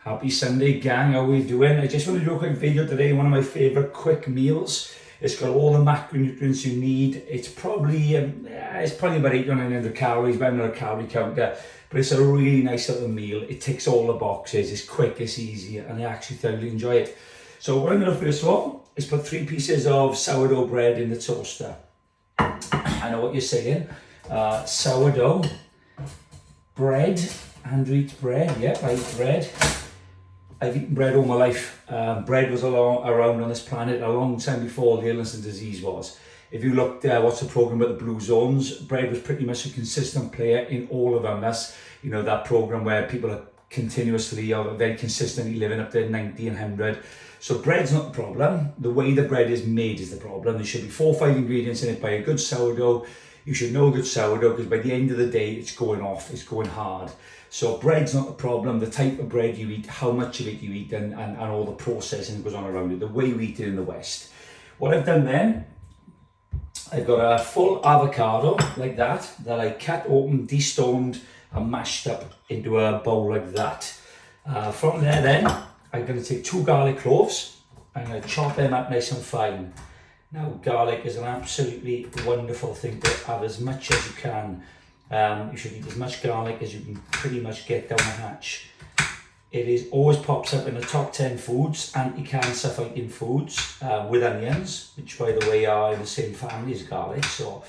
Happy Sunday, gang. How are we doing? I just want to do a quick video today. One of my favourite quick meals. It's got all the macronutrients you need. It's probably about 800 or 900 calories, but I'm not a calorie counter. But it's a really nice little meal. It ticks all the boxes. It's quick, it's easy, and I actually thoroughly enjoy it. So what I'm going to do first of all is put 3 pieces of sourdough bread in the toaster. I know what you're saying. Sourdough, bread, Andrew eats bread. Yep, I eat bread. I've eaten bread all my life. Bread was around on this planet a long time before the illness and disease was. If you looked what's the program about the blue zones, bread was pretty much a consistent player in all of them. That's, you know, that program where people are continuously or very consistently living up to 90 and 100. So bread's not the problem. The way the bread is made is the problem. There should be 4 or 5 ingredients in it by a good sourdough. You should know a good sourdough because by the end of the day it's going off, it's going hard. So bread's not the problem. The type of bread you eat, how much of it you eat, and all the processing that goes on around it, the way we eat it in the West. What I've done then, I've got a full avocado like that I cut open, destoned and mashed up into a bowl like that. From there then, I'm going to take 2 garlic cloves. I'm going to chop them up nice and fine. Now garlic is an absolutely wonderful thing to have as much as you can. You should eat as much garlic as you can pretty much get down the hatch. It always pops up in the top 10 foods, anti-cancer fighting foods, with onions, which by the way are in the same family as garlic. So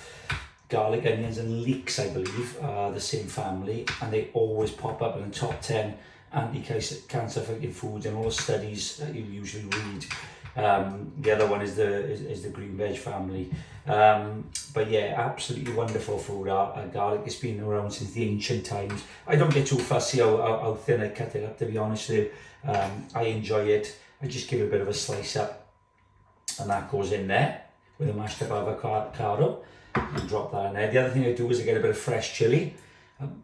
garlic, onions and leeks, I believe, are the same family, and they always pop up in the top 10 anti-cancer fighting foods in all the studies that you usually read. The other one is the green veg family. But yeah, absolutely wonderful food. Garlic has been around since the ancient times. I don't get too fussy how thin I cut it up, to be honest with you. I enjoy it. I just give it a bit of a slice up, and that goes in there with a mashed up avocado. And drop that in there. The other thing I do is I get a bit of fresh chilli.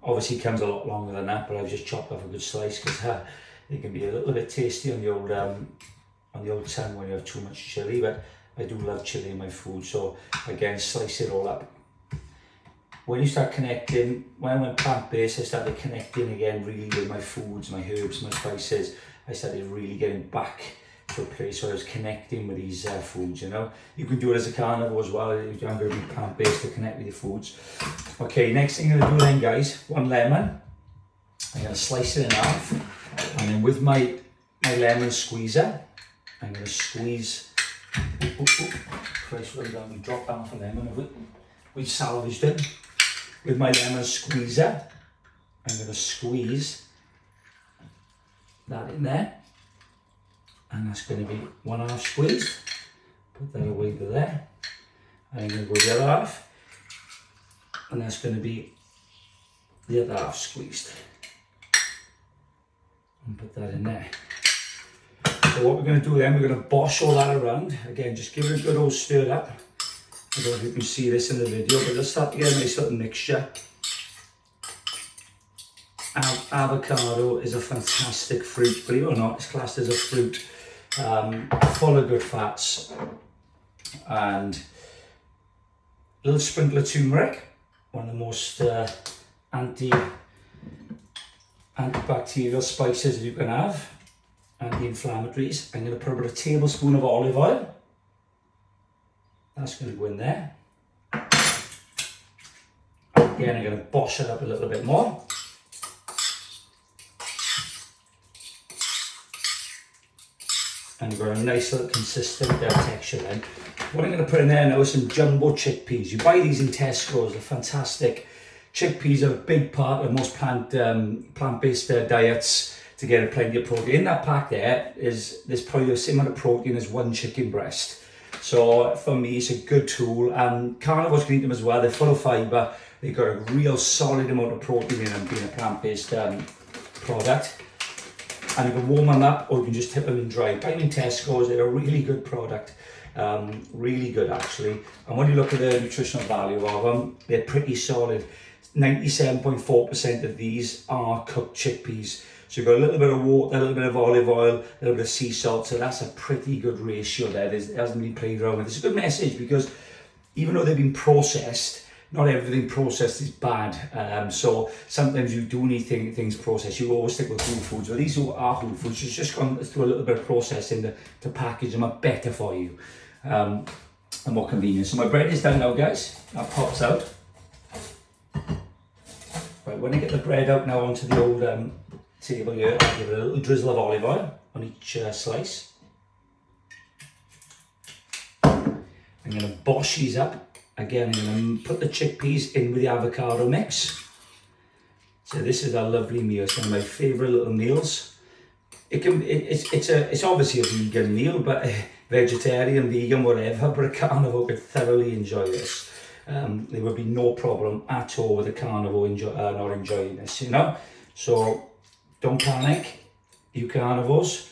Obviously it comes a lot longer than that, but I've just chopped off a good slice because it can be a little bit tasty on the old tongue when you have too much chilli, but I do love chilli in my food. So again, slice it all up. When you start connecting, when I went plant-based, I started connecting again really with my foods, my herbs, my spices. I started really getting back to a place where I was connecting with these foods, you know. You can do it as a carnivore as well. You don't have to be plant-based to connect with your foods. Okay, next thing I'm going to do then, guys, 1 lemon. I'm going to slice it in half, and then with my lemon squeezer, I'm going to squeeze. Christ, we dropped down for lemon. We salvaged it. With my lemon squeezer, I'm going to squeeze that in there. And that's going to be 1/2 squeezed. Put that away to there. And I'm going to go the other half. And that's going to be the other half squeezed. And put that in there. So what we're going to do then, we're going to bosh all that around. Again, just give it a good old stir up. I don't know if you can see this in the video, but let's start to get a nice little mixture. Avocado is a fantastic fruit, believe it or not, it's classed as a fruit. Full of good fats. And a little sprinkle of turmeric, one of the most antibacterial spices you can have. Anti-inflammatories. I'm going to put about a tablespoon of olive oil. That's going to go in there. Again, I'm going to bosh it up a little bit more. And you've got a nice little consistent texture then. What I'm going to put in there now is some jumbo chickpeas. You buy these in Tesco's, they're fantastic. Chickpeas are a big part of most plant-based diets to get plenty of protein. In that pack there's probably the same amount of protein as 1 chicken breast. So for me, it's a good tool. Carnivores can eat them as well. They're full of fibre. They've got a real solid amount of protein in them, being a plant-based product. And you can warm them up, or you can just tip them in dry. Buy them in Tesco's, they're a really good product. Really good actually. And when you look at the nutritional value of them, they're pretty solid. 97.4% of these are cooked chickpeas. So you've got a little bit of water, a little bit of olive oil, a little bit of sea salt. So that's a pretty good ratio there. It hasn't been played around with. It's a good message because even though they've been processed, not everything processed is bad. So sometimes you do need things processed. You always stick with whole foods, but these are whole foods. It's just gone through a little bit of processing to package them up better for you, and more convenient. So my bread is done now, guys. That pops out. Right, when I get the bread out now onto the old table here, I'll give it a little drizzle of olive oil on each slice. I'm going to bosh these up. Again, I'm going to put the chickpeas in with the avocado mix. So this is a lovely meal. It's one of my favourite little meals. It's obviously a vegan meal, but vegetarian, vegan, whatever, but a carnivore could thoroughly enjoy this. There would be no problem at all with a carnivore not enjoying this, you know. So don't panic, you carnivores.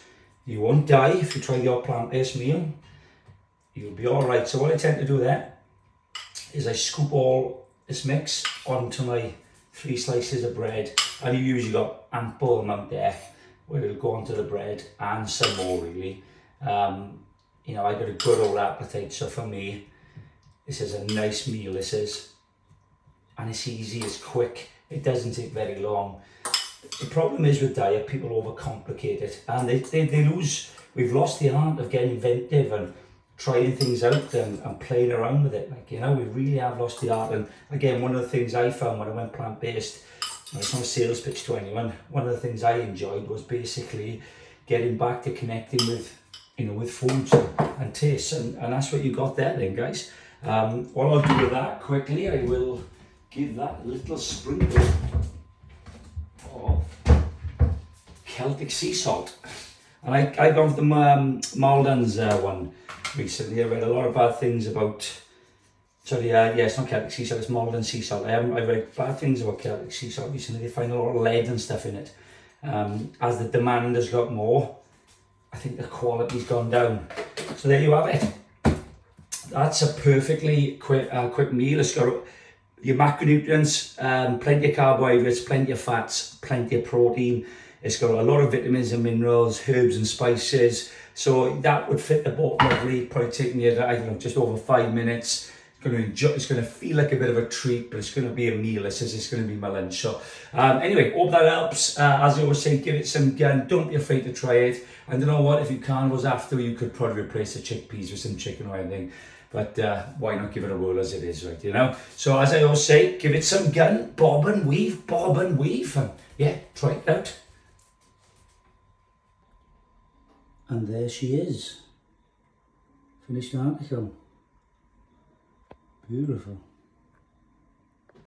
You won't die if you try your plant-based meal. You'll be all right. So what I tend to do there is I scoop all this mix onto my 3 slices of bread, and you usually got ample amount there where it'll go onto the bread and some more really. You know, I got a good old appetite, so for me, this is a nice meal, this is. And it's easy, it's quick, it doesn't take very long. The problem is with diet, people overcomplicate it, and they lose, we've lost the art of getting inventive and trying things out and playing around with it. Like, you know, we really have lost the art. And again, one of the things I found when I went plant-based, it's not a sales pitch to anyone, one of the things I enjoyed was basically getting back to connecting with, you know, with foods and tastes, and that's what you got there then, guys. What I'll do with that quickly, I will give that a little sprinkle of Celtic sea salt. And I got the Maldon's one recently. I read a lot of bad things about, yeah, it's not Celtic sea salt, it's Maldon sea salt. I read bad things about Celtic sea salt recently. They find a lot of lead and stuff in it. As the demand has got more, I think the quality's gone down. So there you have it. That's a perfectly quick meal. It's got your macronutrients, plenty of carbohydrates, plenty of fats, plenty of protein. It's got a lot of vitamins and minerals, herbs and spices. So that would fit the boat lovely. Probably take me, I don't know, just over 5 minutes. It's going to feel like a bit of a treat, but it's going to be a meal. It's going to be my lunch. So anyway, hope that helps. As I always say, give it some gun. Don't be afraid to try it. And you know what? If you was after, you could probably replace the chickpeas with some chicken or anything. But why not give it a whirl as it is, right? You know. So as I always say, give it some gun. Bob and weave, and yeah, try it out. And there she is. Finished article. Beautiful.